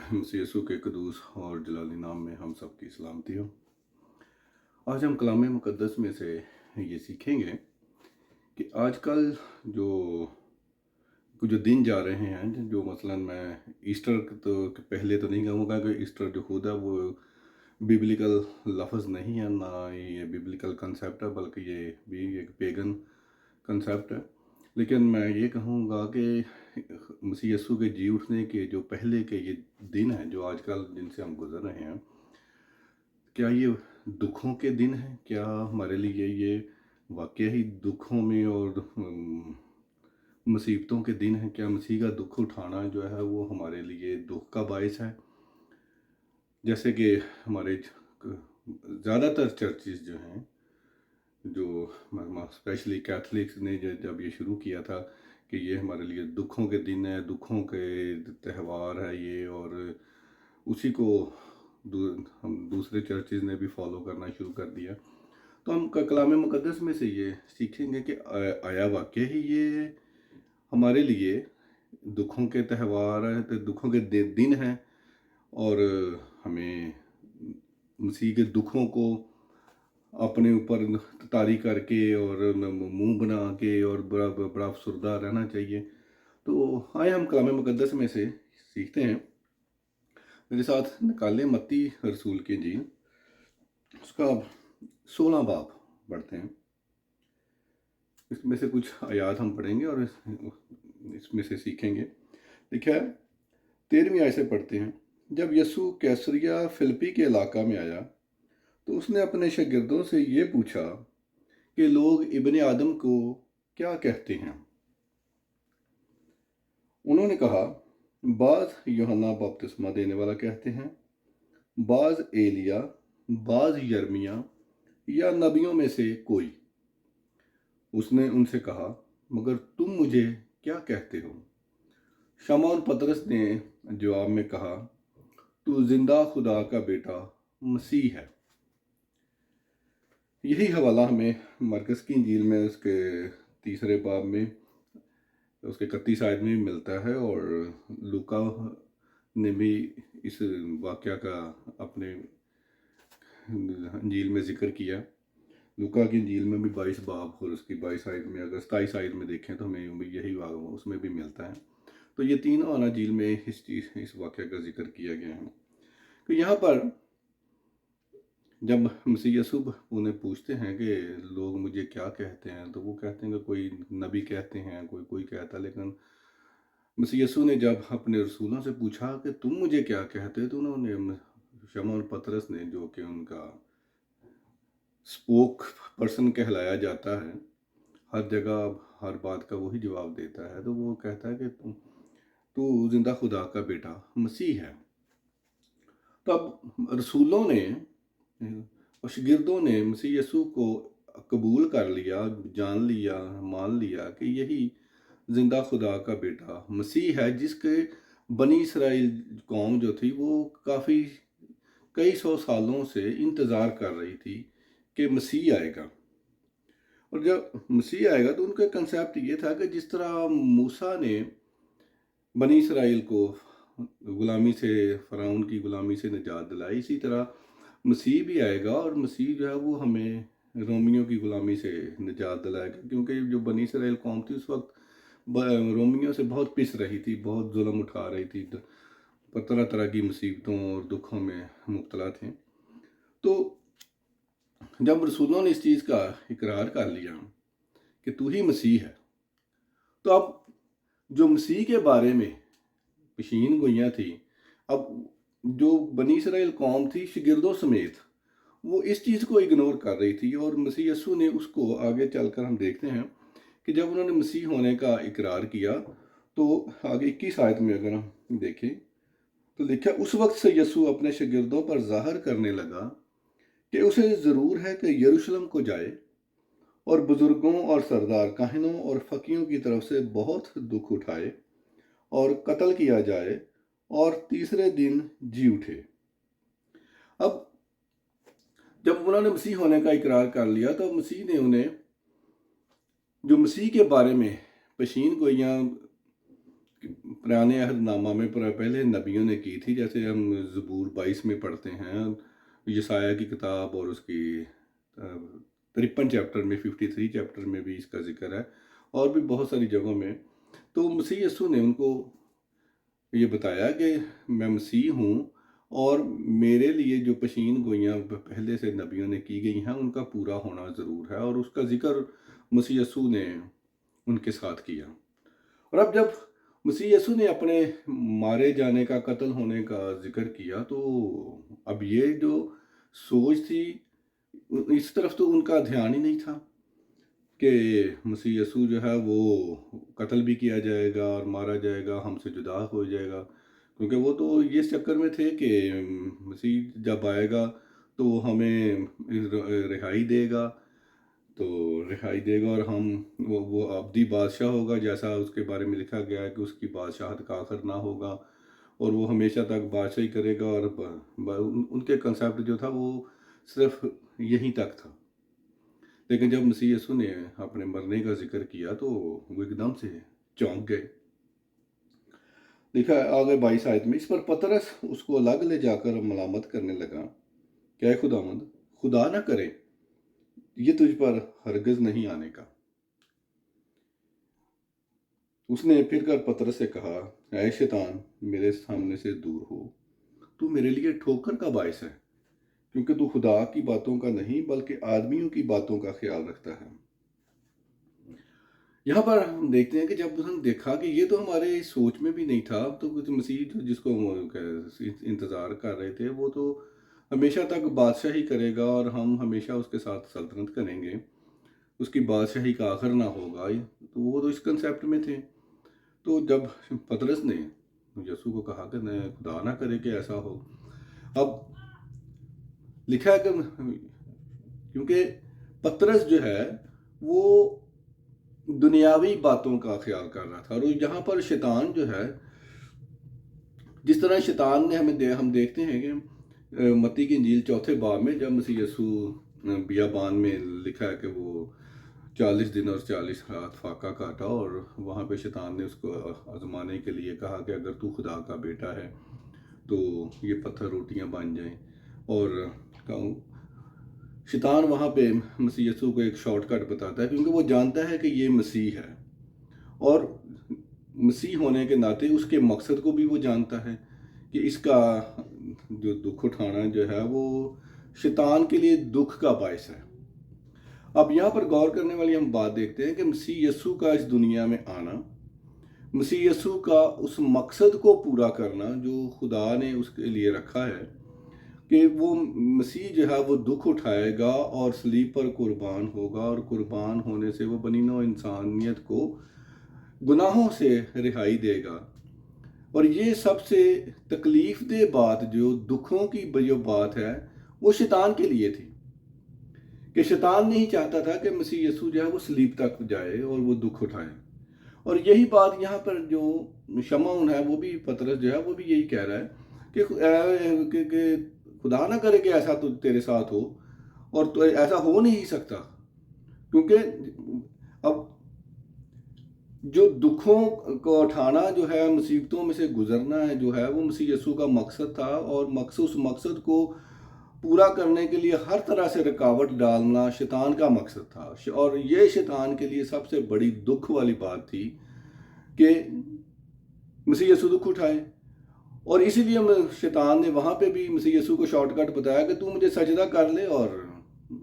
मसीह यीशु के कदूस और जलाली नाम में हम सब की सलामती हो। आज हम कलाम मुक़द्दस में से ये सीखेंगे कि आजकल जो कुछ जो दिन जा रहे हैं, जो मसलन मैं ईस्टर तो पहले तो नहीं कहूँगा कि ईस्टर जो खुद है वो बिब्लिकल लफ्ज़ नहीं है, ना ये बिब्लिकल कंसेप्ट है, बल्कि ये भी एक पेगन कंसेप्ट है। लेकिन मैं ये कहूँगा कि मसीह यीशु के जी उठने के जो पहले के ये दिन हैं, जो आजकल जिनसे हम गुज़र रहे हैं, क्या ये दुखों के दिन हैं? क्या हमारे लिए ये वाक़ई ही दुखों में और मुसीबतों के दिन हैं? क्या मसीह का दुख उठाना जो है वो हमारे लिए दुख का बायस है? जैसे कि हमारे ज़्यादातर चर्चेज़ जो हैं, जो स्पेशली कैथलिक्स ने जब ये शुरू किया था कि ये हमारे लिए दुखों के दिन है, दुखों के त्यौहार है ये, और उसी को हम दूसरे चर्चेज़ ने भी फॉलो करना शुरू कर दिया। तो हम कलाम मुक़द्दस में से ये सीखेंगे कि आया वाक़ई ही ये हमारे लिए दुखों के त्यौहार है, तो दुखों के दिन हैं, और हमें मसीह के दुखों को अपने ऊपर तारी करके और मुंह बना के और बड़ा बड़ा अफसरदा रहना चाहिए। तो आए हम कलाम मुक़द्दस में से सीखते हैं। मेरे साथ निकालें मत्ती रसूल की इंजील, उसका 16 बाब पढ़ते हैं। इसमें से कुछ आयात हम पढ़ेंगे और इसमें से सीखेंगे। लिखा है, 13वीं आयत से पढ़ते हैं। जब यीशु कैसरिया फिलिप्पी के इलाका में आया तो उसने अपने शागिर्दों से ये पूछा कि लोग इब्ने आदम को क्या कहते हैं। उन्होंने कहा, बाज़ यूहन्ना बपतिस्मा देने वाला कहते हैं, बाज़ एलिया, बाज़ यर्मिया या नबियों में से कोई। उसने उनसे कहा, मगर तुम मुझे क्या कहते हो? शमौन पतरस ने जवाब में कहा, तू जिंदा खुदा का बेटा मसीह है। यही हवाला हमें मरकस की इंजील में उसके 3 बाब में उसके 31 आयत में भी मिलता है, और लूका ने भी इस वाक़या का अपने इंजील में ज़िक्र किया। लूका की इंजील में भी 22 बाब और उसकी 22 आयत में, अगर 27 आयत में देखें तो हमें यही उसमें भी मिलता है। तो ये तीनों अनाजील में इस वाक़या का जिक्र किया गया है। तो यहाँ पर जब मसीह यीशु उन्हें पूछते हैं कि लोग मुझे क्या कहते हैं, तो वो कहते हैं कि कोई नबी कहते हैं, कोई कोई कहता है। लेकिन मसीह यीशु ने जब अपने रसूलों से पूछा कि तुम मुझे क्या कहते हो, तो उन्होंने शमौन पतरस ने, जो कि उनका स्पोक पर्सन कहलाया जाता है, हर जगह हर बात का वही जवाब देता है, तो वो कहता है कि तू जिंदा खुदा का बेटा मसीह है। तब रसूलों ने और शागिर्दों ने मसीह यीशु को कबूल कर लिया, जान लिया, मान लिया कि यही जिंदा खुदा का बेटा मसीह है, जिसके बनी इसराइल कौम जो थी वो काफ़ी कई सौ सालों से इंतज़ार कर रही थी कि मसीह आएगा। और जब मसीह आएगा तो उनका कंसेप्ट ये था कि जिस तरह मूसा ने बनी इसराइल को गुलामी से, फ़िरौन की गुलामी से निजात दिलाई, इसी तरह मसीह भी आएगा, और मसीह जो है वो हमें रोमियों की गुलामी से निजात दिलाएगा। क्योंकि जो बनी इसराइल कौम थी उस वक्त रोमियों से बहुत पिस रही थी, बहुत जुल्म उठा रही थी, तरह तरह की मुसीबतों और दुखों में मुब्तला थे। तो जब रसूलों ने इस चीज़ का इकरार कर लिया कि तू ही मसीह है, तो अब जो मसीह के बारे में पेशीन गोइयाँ थी, अब जो बनी इसराइल कौम थी शागिर्दों समेत, वो इस चीज़ को इग्नोर कर रही थी। और मसीह यीशु ने उसको आगे चलकर हम देखते हैं कि जब उन्होंने मसीह होने का इकरार किया, तो आगे 21 आयत में अगर हम देखें तो लिखा, उस वक्त से यीशु अपने शागिर्दों पर ज़ाहिर करने लगा कि उसे ज़रूर है कि यरूशलेम को जाए और बुज़ुर्गों और सरदार काहिनों और फ़कीहों की तरफ से बहुत दुख उठाए और कत्ल किया जाए और तीसरे दिन जी उठे। अब जब उन्होंने मसीह होने का इकरार कर लिया, तो मसीह ने उन्हें जो मसीह के बारे में पेशीन गोइयाँ पुराने अहद नामा में पहले नबियों ने की थी, जैसे हम ज़बूर 22 में पढ़ते हैं, यशायाह की किताब और उसकी 53 चैप्टर में, 53 चैप्टर में भी इसका ज़िक्र है, और भी बहुत सारी जगहों में। तो मसीह यीशु ने उनको ये बताया कि मैं मसीह हूँ, और मेरे लिए जो पेशीन गोइयाँ पहले से नबियों ने की गई हैं उनका पूरा होना ज़रूर है, और उसका ज़िक्र मसीह यीशु ने उनके साथ किया। और अब जब मसीह यीशु ने अपने मारे जाने का, कत्ल होने का ज़िक्र किया, तो अब ये जो सोच थी, इस तरफ तो उनका ध्यान ही नहीं था कि मसीह यीशु जो है वो कत्ल भी किया जाएगा और मारा जाएगा, हमसे जुदा हो जाएगा। क्योंकि वो तो ये इस चक्कर में थे कि मसीह जब आएगा तो वो हमें रिहाई देगा, तो रिहाई देगा, और हम वो अब्दी बादशाह होगा, जैसा उसके बारे में लिखा गया है कि उसकी बादशाहत का आखिर ना होगा, और वो हमेशा तक बादशाही करेगा। और उनके कंसेप्ट जो था वो सिर्फ यहीं तक था। लेकिन जब मसीह यीशु ने अपने मरने का जिक्र किया तो वो एकदम से चौंक गए। लिखा है आगे 22 आयत में, इस पर पतरस उसको अलग ले जाकर मलामत करने लगा, क्या खुदावंद, खुदा ना करे ये तुझ पर हरगिज नहीं आने का। उसने फिर कर पतरस से कहा, ऐ शैतान, मेरे सामने से दूर हो, तू मेरे लिए ठोकर का बायस है, क्योंकि तू खुदा की बातों का नहीं बल्कि आदमियों की बातों का ख्याल रखता है। यहाँ पर हम देखते हैं कि जब हम देखा कि ये तो हमारे सोच में भी नहीं था, तो कुछ मसीह जिसको हम इंतज़ार कर रहे थे वो तो हमेशा तक बादशाही करेगा और हम हमेशा उसके साथ सल्तनत करेंगे, उसकी बादशाही का आखिर ना होगा, तो वो तो इस कंसेप्ट में थे। तो जब पतरस ने यीशु को कहा कि न खुदा ना करे कि ऐसा हो, अब लिखा है कि क्योंकि पतरस जो है वो दुनियावी बातों का ख्याल कर रहा था, और यहाँ पर शैतान जो है, जिस तरह शैतान ने हम देखते हैं कि मत्ती की इंजील 4 बाब में जब मसीह यीशु बियाबान में लिखा है कि वो 40 दिन और 40 रात फाका काटा, और वहाँ पे शैतान ने उसको आजमाने के लिए कहा कि अगर तू खुदा का बेटा है तो ये पत्थर रोटियां बन जाएं। और शैतान वहाँ पे मसीह यीशु को एक शॉर्टकट बताता है, क्योंकि वो जानता है कि ये मसीह है, और मसीह होने के नाते उसके मकसद को भी वो जानता है कि इसका जो दुख उठाना जो है वो शैतान के लिए दुख का बायस है। अब यहाँ पर गौर करने वाली हम बात देखते हैं कि मसीह यीशु का इस दुनिया में आना, मसीह यीशु का उस मकसद को पूरा करना जो खुदा ने उसके लिए रखा है, कि वो मसीह जो है वो दुख उठाएगा और सलीब पर कुर्बान होगा, और कुर्बान होने से वो बनी नौ इंसानियत को गुनाहों से रिहाई देगा। और ये सबसे तकलीफ दे बात, जो दुखों की जो बात है, वो शैतान के लिए थी, कि शैतान नहीं चाहता था कि मसीह यीशु जो है वो सलीब तक जाए और वो दुख उठाए। और यही बात यहाँ पर जो शमौन है, वो भी पतरस जो है वो भी यही कह रहा है कि खुदा ना करे कि ऐसा तो तेरे साथ हो, और तो ऐसा हो नहीं सकता, क्योंकि अब जो दुखों को उठाना जो है, मुसीबतों में से गुजरना है जो है, वो मसीह यीशु का मकसद था, और उस मकसद को पूरा करने के लिए हर तरह से रुकावट डालना शैतान का मकसद था। और ये शैतान के लिए सबसे बड़ी दुख वाली बात थी कि मसीह यीशु दुख उठाए। और इसीलिए शैतान ने वहाँ पे भी मसीह यीशु को शॉर्टकट बताया कि तू मुझे सजदा कर ले और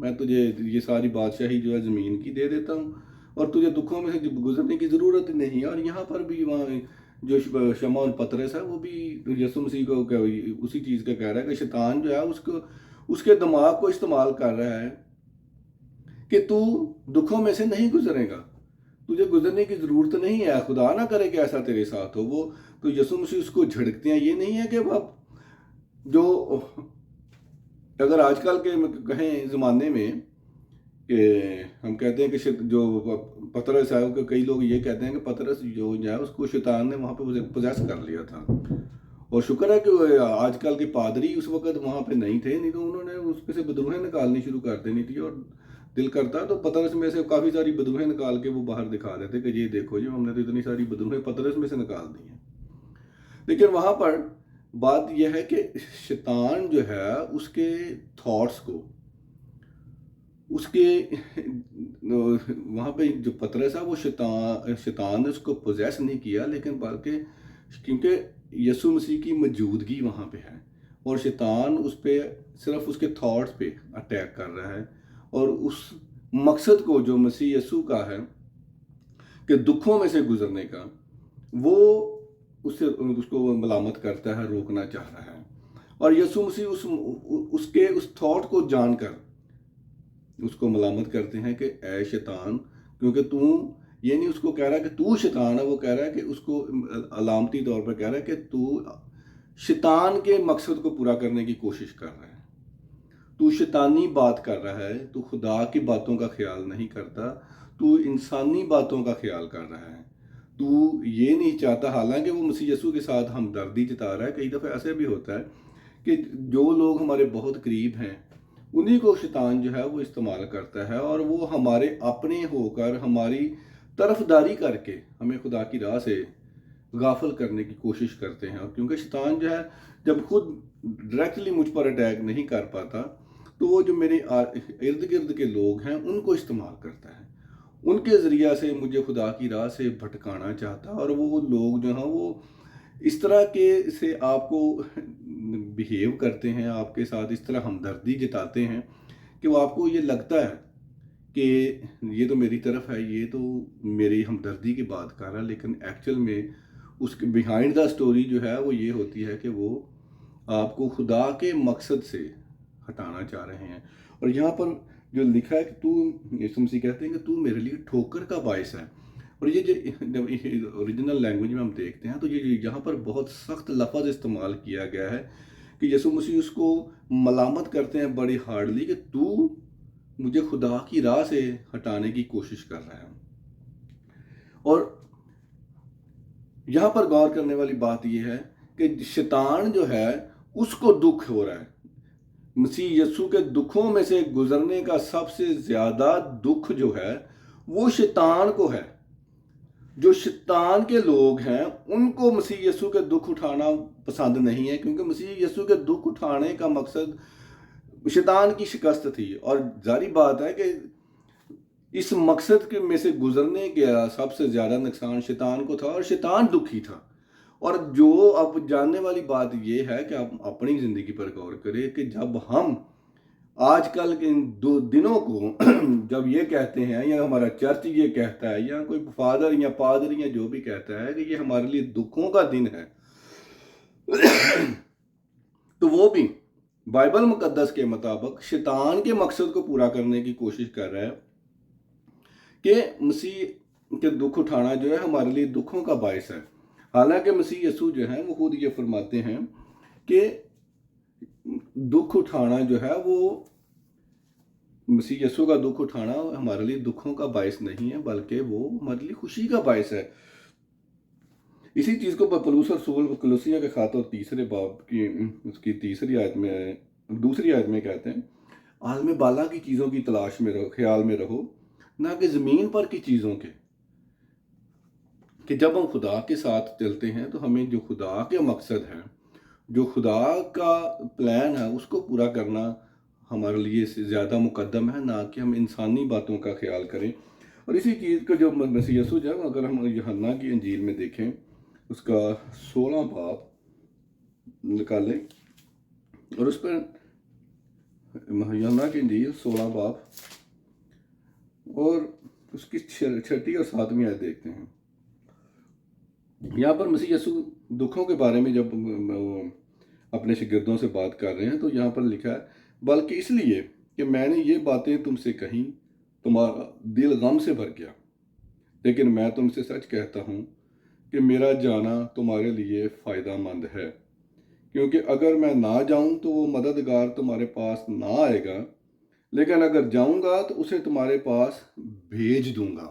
मैं तुझे ये सारी बादशाही जो है ज़मीन की दे देता हूँ, और तुझे दुखों में से गुजरने की ज़रूरत नहीं है। और यहाँ पर भी वहाँ जो शमौन पतरस है वो भी यीशु मसीह को उसी चीज़ का कह रहा है कि शैतान जो है उसके दिमाग को इस्तेमाल कर रहा है कि तू दुखों में से नहीं गुजरेगा, तुझे गुजरने की ज़रूरत नहीं है, खुदा ना करे कि ऐसा तेरे साथ हो। वो तो यीशु मसीह उसको झिड़कते हैं। ये नहीं है कि अब जो अगर आजकल के कहें ज़माने में कि हम कहते हैं कि जो पतरस है, कई लोग ये कहते हैं कि पतरस जो है उसको शैतान ने वहाँ पे पोजेस कर लिया था। और शुक्र है कि आजकल के पादरी उस वक्त वहाँ पे नहीं थे, नहीं तो उन्होंने उसमें से बदरूहें निकालनी शुरू कर देनी थी। और दिल करता तो पतरस में से काफ़ी सारी बदरूहें निकाल के वो बाहर दिखा देते कि ये देखो जी, हमने तो इतनी सारी बदरूहें पतरस में से निकाल दी हैं। لیکن وہاں پر بات یہ ہے کہ شیطان جو ہے اس کے تھاٹس کو، اس کے وہاں پہ جو پطرس ہے وہ شیطان نے اس کو پوزیس نہیں کیا، لیکن بلکہ کیونکہ یسوع مسیح کی موجودگی وہاں پہ ہے اور شیطان اس پہ صرف اس کے تھاٹس پہ اٹیک کر رہا ہے، اور اس مقصد کو جو مسیح یسوع کا ہے کہ دکھوں میں سے گزرنے کا، وہ اس کو ملامت کرتا ہے، روکنا چاہ رہا ہے۔ اور یسوع مسیح اس تھاٹ کو جان کر اس کو ملامت کرتے ہیں کہ اے شیطان، کیونکہ تو یہ نہیں اس کو کہہ رہا کہ تو شیطان ہے، وہ کہہ رہا ہے کہ اس کو علامتی طور پر کہہ رہا ہے کہ تو شیطان کے مقصد کو پورا کرنے کی کوشش کر رہا ہے، تو شیطانی بات کر رہا ہے، تو خدا کی باتوں کا خیال نہیں کرتا، تو انسانی باتوں کا خیال کر رہا ہے، تو یہ نہیں چاہتا۔ حالانکہ وہ مسیح یسوع کے ساتھ ہمدردی جتا رہا ہے۔ کئی دفعہ ایسے بھی ہوتا ہے کہ جو لوگ ہمارے بہت قریب ہیں انہی کو شیطان جو ہے وہ استعمال کرتا ہے، اور وہ ہمارے اپنے ہو کر ہماری طرفداری کر کے ہمیں خدا کی راہ سے غافل کرنے کی کوشش کرتے ہیں۔ اور کیونکہ شیطان جو ہے جب خود ڈائریکٹلی مجھ پر اٹیک نہیں کر پاتا، تو وہ جو میرے ارد گرد کے لوگ ہیں ان کو استعمال کرتا ہے، ان کے ذریعہ سے مجھے خدا کی راہ سے بھٹکانا چاہتا ہے۔ اور وہ لوگ جو ہیں وہ اس طرح کے سے آپ کو بیہیو کرتے ہیں، آپ کے ساتھ اس طرح ہمدردی جتاتے ہیں کہ وہ آپ کو یہ لگتا ہے کہ یہ تو میری طرف ہے، یہ تو میری ہمدردی کی بات کر رہا ہے، لیکن ایکچول میں اس کے بیہائنڈ دا سٹوری جو ہے وہ یہ ہوتی ہے کہ وہ آپ کو خدا کے مقصد سے ہٹانا چاہ رہے ہیں۔ اور یہاں پر جو لکھا ہے کہ یسوع مسیح کہتے ہیں کہ تو میرے لیے ٹھوکر کا باعث ہے، اور یہ جب اوریجنل لینگویج میں ہم دیکھتے ہیں تو یہ یہاں پر بہت سخت لفظ استعمال کیا گیا ہے کہ یسوع مسیح اس کو ملامت کرتے ہیں بڑی ہارڈلی کہ تو مجھے خدا کی راہ سے ہٹانے کی کوشش کر رہا ہے۔ اور یہاں پر غور کرنے والی بات یہ ہے کہ شیطان جو ہے اس کو دکھ ہو رہا ہے۔ مسیح یسوع کے دکھوں میں سے گزرنے کا سب سے زیادہ دکھ جو ہے وہ شیطان کو ہے۔ جو شیطان کے لوگ ہیں ان کو مسیح یسوع کے دکھ اٹھانا پسند نہیں ہے، کیونکہ مسیح یسوع کے دکھ اٹھانے کا مقصد شیطان کی شکست تھی، اور ظاہری بات ہے کہ اس مقصد کے میں سے گزرنے کا سب سے زیادہ نقصان شیطان کو تھا، اور شیطان دکھی تھا۔ اور جو اب جاننے والی بات یہ ہے کہ آپ اپنی زندگی پر غور کریں کہ جب ہم آج کل کے ان دو دنوں کو جب یہ کہتے ہیں، یا ہمارا چرچ یہ کہتا ہے، یا کوئی فادر یا پادری یا جو بھی کہتا ہے کہ یہ ہمارے لیے دکھوں کا دن ہے، تو وہ بھی بائبل مقدس کے مطابق شیطان کے مقصد کو پورا کرنے کی کوشش کر رہا ہے کہ مسیح کے دکھ اٹھانا جو ہے ہمارے لیے دکھوں کا باعث ہے۔ حالانکہ مسیح یسوع جو ہیں وہ خود یہ فرماتے ہیں کہ دکھ اٹھانا جو ہے وہ مسیح یسوع کا دکھ اٹھانا ہمارے لیے دکھوں کا باعث نہیں ہے، بلکہ وہ ہمارے لیے خوشی کا باعث ہے۔ اسی چیز کو پولس رسول کولوسیوں کے خط اور تیسرے باب کی اس کی دوسری آیت میں کہتے ہیں، عالم بالا کی چیزوں کی تلاش میں رہو، خیال میں رہو، نہ کہ زمین پر کی چیزوں کے۔ کہ جب ہم خدا کے ساتھ چلتے ہیں تو ہمیں جو خدا کے مقصد ہے، جو خدا کا پلان ہے، اس کو پورا کرنا ہمارے لیے زیادہ مقدم ہے، نہ کہ ہم انسانی باتوں کا خیال کریں۔ اور اسی چیز کو جو مسیح یسوع جو ہے، اگر ہم یوحنا کی انجیل میں دیکھیں اس کا 16 باب نکالیں، اور اس پر یوحنا کی انجیل 16 باب اور اس کی 6 اور 7 آیت دیکھتے ہیں۔ یہاں پر مسیح یسوع دکھوں کے بارے میں جب اپنے شاگردوں سے بات کر رہے ہیں تو یہاں پر لکھا ہے، بلکہ اس لیے کہ میں نے یہ باتیں تم سے کہیں تمہارا دل غم سے بھر گیا، لیکن میں تم سے سچ کہتا ہوں کہ میرا جانا تمہارے لیے فائدہ مند ہے، کیونکہ اگر میں نہ جاؤں تو وہ مددگار تمہارے پاس نہ آئے گا، لیکن اگر جاؤں گا تو اسے تمہارے پاس بھیج دوں گا۔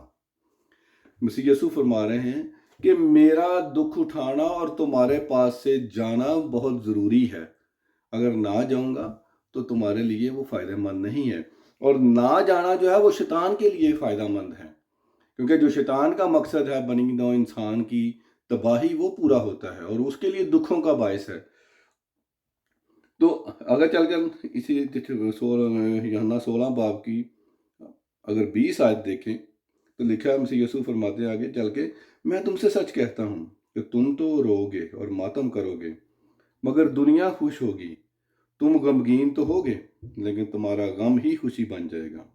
مسیح یسوع فرما رہے ہیں کہ میرا دکھ اٹھانا اور تمہارے پاس سے جانا بہت ضروری ہے۔ اگر نہ جاؤں گا تو تمہارے لیے وہ فائدہ مند نہیں ہے، اور نہ جانا جو ہے وہ شیطان کے لیے فائدہ مند ہے، کیونکہ جو شیطان کا مقصد ہے بنی نوع انسان کی तबाही वो पूरा होता है और उसके लिए दुखों का बायस है। तो अगर चलकर इसी यूहन्ना 16 बाब की अगर 20 आयत देखें तो लिखा है, मसीह यीशु फरमाते हैं आगे चल के, मैं तुमसे सच कहता हूँ कि तुम तो रोओगे और मातम करोगे, मगर दुनिया खुश होगी। तुम गमगीन तो होगे, लेकिन तुम्हारा गम ही खुशी बन जाएगा।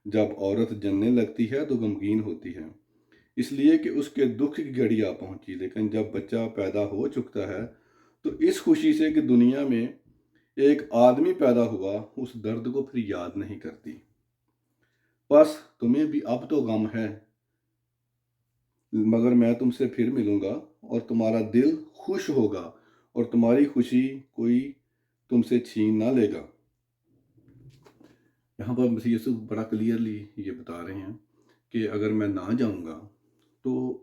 जब औरत जनने लगती है तो गमगीन होती है, इसलिए कि उसके दुख की घड़ी आ पहुंची, लेकिन जब बच्चा पैदा हो चुकता है तो इस खुशी से कि दुनिया में एक आदमी पैदा हुआ, उस दर्द को फिर याद नहीं करती। बस तुम्हें भी अब तो गम है, मगर मैं तुमसे फिर मिलूंगा और तुम्हारा दिल खुश होगा और तुम्हारी खुशी कोई तुमसे छीन ना लेगा। यहाँ पर मसीह यीशु बड़ा क्लियरली ये बता रहे हैं कि अगर मैं ना जाऊंगा तो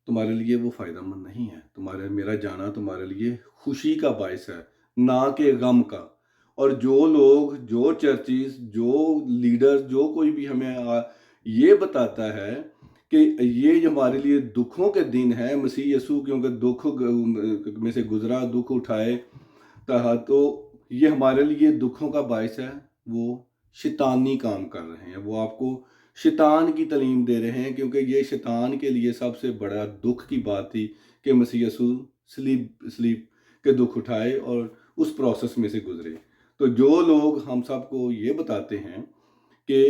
तुम्हारे लिए वो फ़ायदेमंद नहीं है। मेरा जाना तुम्हारे लिए खुशी का बायस है, ना कि गम का। और जो लोग, जो चर्चिस, जो लीडर, जो कोई भी हमें ये बताता है कि ये हमारे लिए दुखों के दिन है, मसीह यीशु क्योंकि दुख में से गुजरा, दुख उठाए, तो ये हमारे लिए दुखों का बायस है, वो शैतानी काम कर रहे हैं। वो आपको शैतान की तालीम दे रहे हैं, क्योंकि ये शैतान के लिए सबसे बड़ा दुख की बात थी कि मसीह यीशु स्लीप के दुख उठाए और उस प्रोसेस में से गुजरे। तो जो लोग हम सबको ये बताते हैं कि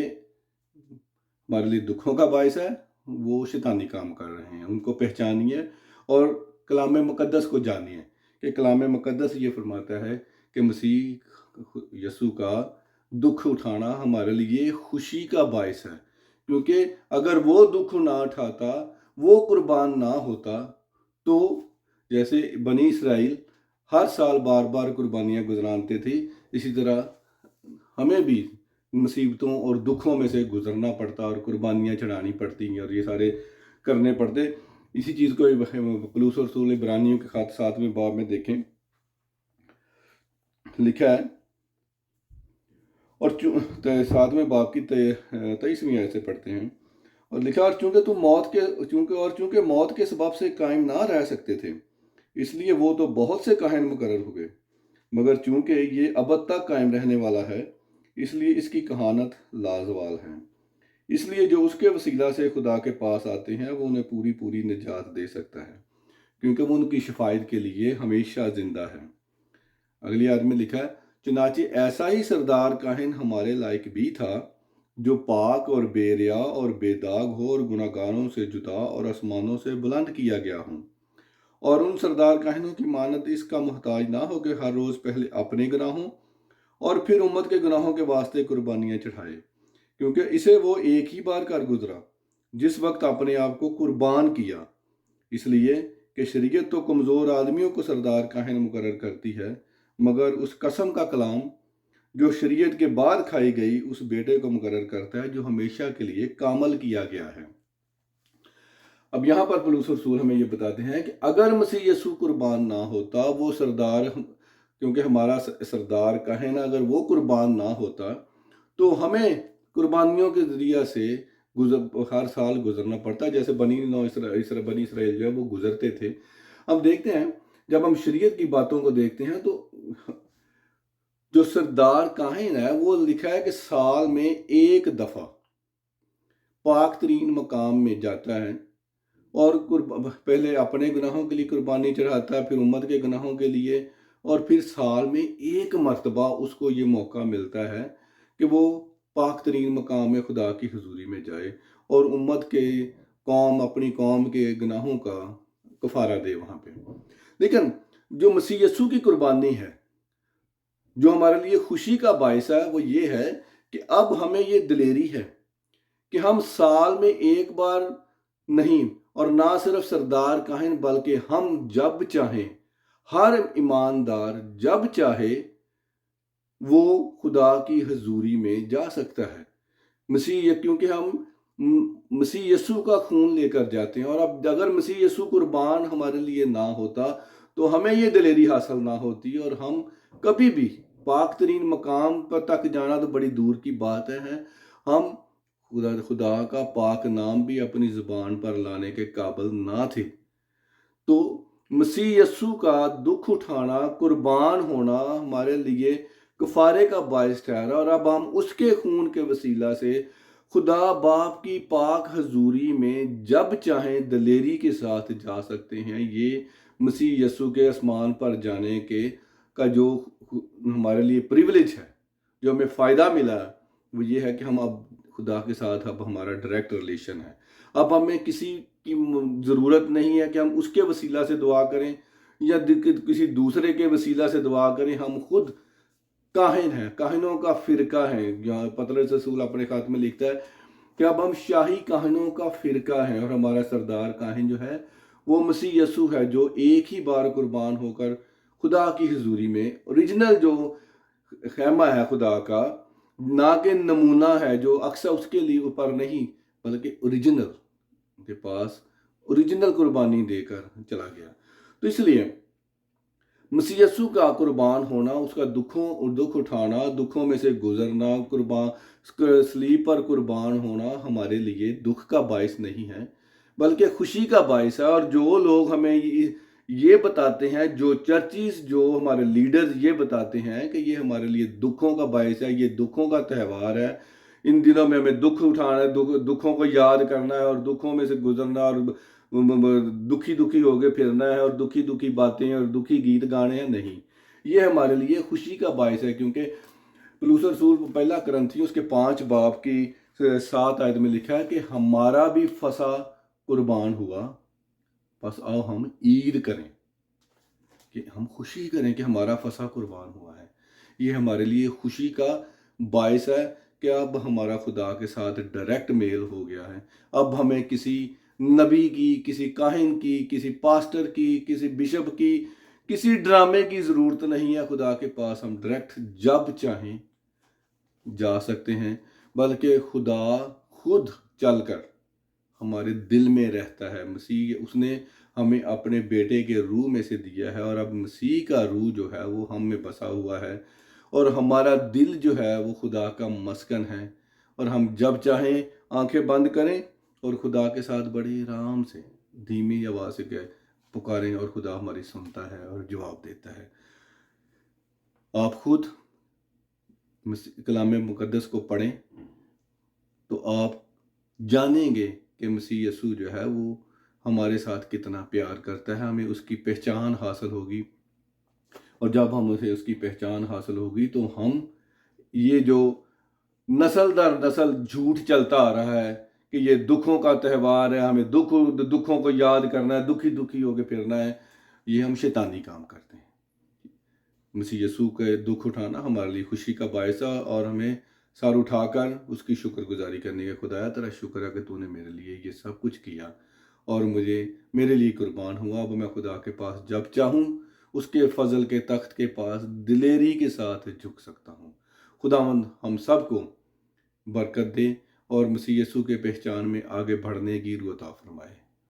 हमारे लिए दुखों का बायस है, वो शैतानी काम कर रहे हैं। उनको पहचानिए और कलाम मुकद्दस को जानिए कि कलाम मुकद्दस ये फरमाता है कि मसीह यीशु का दुख उठाना हमारे लिए खुशी का बायस है। क्योंकि अगर वो दुख ना उठाता, वो कुर्बान ना होता, तो जैसे बनी इसराइल हर साल बार बार कुर्बानियाँ गुजराते थे, इसी तरह हमें भी मुसीबतों और दुखों में से गुजरना पड़ता और कुर्बानियाँ चढ़ानी पड़ती और ये सारे करने पड़ते। इसी चीज़ को पौलुस और रसूल इब्रानियों के खात 7वें बाब में देखें, लिखा है, और 7वें बाब की 23वीं आयत से पढ़ते हैं, और लिखा, और चूंकि मौत के सबब से कायम ना रह सकते थे, इसलिए वो तो बहुत से काहिन मुकर्रर हुए, मगर चूंकि ये अबद तक कायम रहने वाला है, इसलिए इसकी कहानत लाजवाल है। इसलिए जो उसके वसीला से खुदा के पास आते हैं, वो उन्हें पूरी पूरी निजात दे सकता है, क्योंकि वो उनकी शिफायत के लिए हमेशा जिंदा है। अगली आयत में लिखा है, चुनाचे ऐसा ही सरदार काहिन हमारे लायक भी था, जो पाक और बेरिया और बेदाग हो और गुनाहगारों से जुदा और आसमानों से बुलंद किया गया हो। और उन सरदार काहिनों की मानत इसका मोहताज ना हो कि हर रोज़ पहले अपने गुनाहों और फिर उम्मत के गुनाहों के वास्ते कुर्बानियाँ चढ़ाए, क्योंकि इसे वो एक ही बार कर गुजरा, जिस वक्त अपने आप को कुर्बान किया। इसलिए कि शरीयत तो कमज़ोर आदमियों को सरदार काहिन मुकर्रर करती है, मगर उस कसम का कलाम जो शरीयत के बाद खाई गई, उस बेटे को मुकर्रर करता है, जो हमेशा के लिए कामल किया गया है। अब यहाँ पर पौलुस रसूल हमें ये बताते हैं कि अगर मसीह यीशु कुर्बान ना होता, वो सरदार, क्योंकि हमारा सरदार काहिन अगर वो कुर्बान ना होता, तो हमें कुर्बानियों के जरिया से हर साल गुजरना पड़ता, जैसे बनी इसराइल जो है वो गुजरते थे। हम देखते हैं, जब हम शरीयत की बातों को देखते हैं, तो जो सरदार काहिन है, वो लिखा है कि साल में एक दफ़ा पाक तरीन मकाम में जाता है और पहले अपने गुनाहों के लिए कुर्बानी चढ़ाता है, फिर उम्मत के गुनाहों के लिए, और फिर साल में एक मर्तबा उसको ये मौका मिलता है कि वो पाक तरीन मकाम में खुदा की हुजूरी में जाए और उम्मत के अपनी कौम के गुनाहों का कफारा दे वहाँ पे। लेकिन जो मसीह यीशु की कुर्बानी है, जो हमारे लिए खुशी का बायस है, वो ये है कि अब हमें ये दिलेरी है कि हम साल में एक बार नहीं, और ना सिर्फ सरदार काहिन, बल्कि हम जब चाहें, हर ईमानदार जब चाहे वो खुदा की हजूरी में जा सकता है। क्योंकि हम मसीह यीशु का खून लेकर जाते हैं, और अब अगर मसीह यीशु कुर्बान हमारे लिए ना होता, तो हमें ये दिलेरी हासिल ना होती, और हम कभी भी पाक तरीन मकाम पर तक जाना तो बड़ी दूर की बात है, हम खुदा का पाक नाम भी अपनी ज़ुबान पर लाने के काबिल ना थे। तो मसीह यस्सु का दुख उठाना, कुर्बान होना हमारे लिए कफ़ारे का बायस ठहरा, और अब हम उसके खून के वसीला से खुदा बाप की पाक हजूरी में जब चाहें दिलेरी के साथ जा सकते हैं। ये मसीह यस्सु के आसमान पर जाने के का जो हमारे लिए प्रिविलेज है, जो हमें फ़ायदा मिला, वो ये है कि हम अब खुदा के साथ अब हमारा डायरेक्ट रिलेशन है। अब हमें किसी की ज़रूरत नहीं है कि हम उसके वसीला से दुआ करें या किसी दूसरे के वसीला से दुआ करें। हम खुद काहिन हैं, काहिनों का फ़िरका है। यहाँ पतरस रसूल अपने ख़त में लिखता है कि अब हम शाही काहिनों का फ़िरका हैं, और हमारा सरदार काहिन जो है वो मसीह यस्सु है, जो एक ही बार कुर्बान होकर खुदा की हजूरी में ओरिजिनल जो खैमा है खुदा का, ना कि नमूना है जो अक्सर उसके लिए ऊपर नहीं, बल्कि ओरिजिनल के पास ओरिजिनल कुर्बानी देकर चला गया। तो इसलिए मसीह यस्सु का कुर्बान होना, उसका दुख उठाना, दुखों में से गुजरना, सलीब पर कुर्बान होना हमारे लिए दुख का बायस नहीं है, बल्कि खुशी का बायस है। और जो लोग हमें ये बताते हैं, जो चर्चिस, जो हमारे लीडर्स ये बताते हैं कि ये हमारे लिए दुखों का बायस है, ये दुखों का त्यौहार है, इन दिनों में हमें दुख उठाना है, दुखों को याद करना है, और दुखों में से गुजरना, और दुखी दुखी होके फिरना है, और दुखी दुखी बातें और दुखी गीत गाने हैं, नहीं, ये हमारे लिए खुशी का बायस है। क्योंकि पौलुस रसूल पहला कुरिन्थियों उसके 5 बाब की 7 आयत में लिखा है कि हमारा भी फसा कुर्बान हुआ, बस आओ हम ईद करें, कि हम खुशी करें कि हमारा फसा कुर्बान हुआ है। ये हमारे लिए खुशी का बायस है कि अब हमारा खुदा के साथ डायरेक्ट मेल हो गया है। अब हमें किसी नबी की, किसी काहिन की, किसी पास्टर की, किसी बिशप की, किसी ड्रामे की ज़रूरत नहीं है। खुदा के पास हम डायरेक्ट जब चाहें जा सकते हैं, बल्कि खुदा खुद चलकर हमारे दिल में रहता है। मसीह उसने हमें अपने बेटे के रूह में से दिया है, और अब मसीह का रूह जो है वो हम में बसा हुआ है, और हमारा दिल जो है वो खुदा का मस्कन है। और हम जब चाहें आंखें बंद करें और खुदा के साथ बड़ी आराम से धीमी आवाज़ से पुकारें, और खुदा हमारी सुनता है और जवाब देता है। आप खुद कलाम मुकद्दस को पढ़ें तो आप जानेंगे कि मसीह यस्सु जो है वो हमारे साथ कितना प्यार करता है। हमें उसकी पहचान हासिल होगी, और जब हम उसे उसकी पहचान हासिल होगी तो हम ये जो नस्ल दर नस्ल झूठ चलता आ रहा है कि ये दुखों का त्यौहार है, हमें दुखों को याद करना है, दुखी दुखी होकर फिरना है, ये हम शैतानी काम करते हैं। मसीह यस्सु के दुख उठाना हमारे लिए खुशी का बायस है, और हमें सर उठाकर उसकी शुक्रगुजारी करने का, खुदाया तेरा शुक्र है कि तूने मेरे लिए ये सब कुछ किया और मेरे लिए कुर्बान हुआ। अब मैं खुदा के पास जब चाहूँ उसके फजल के तख्त के पास दिलेरी के साथ झुक सकता हूँ। खुदावंद हम सबको बरकत दे और मसीह यस्सु के पहचान में आगे बढ़ने की रुआ अता फरमाए।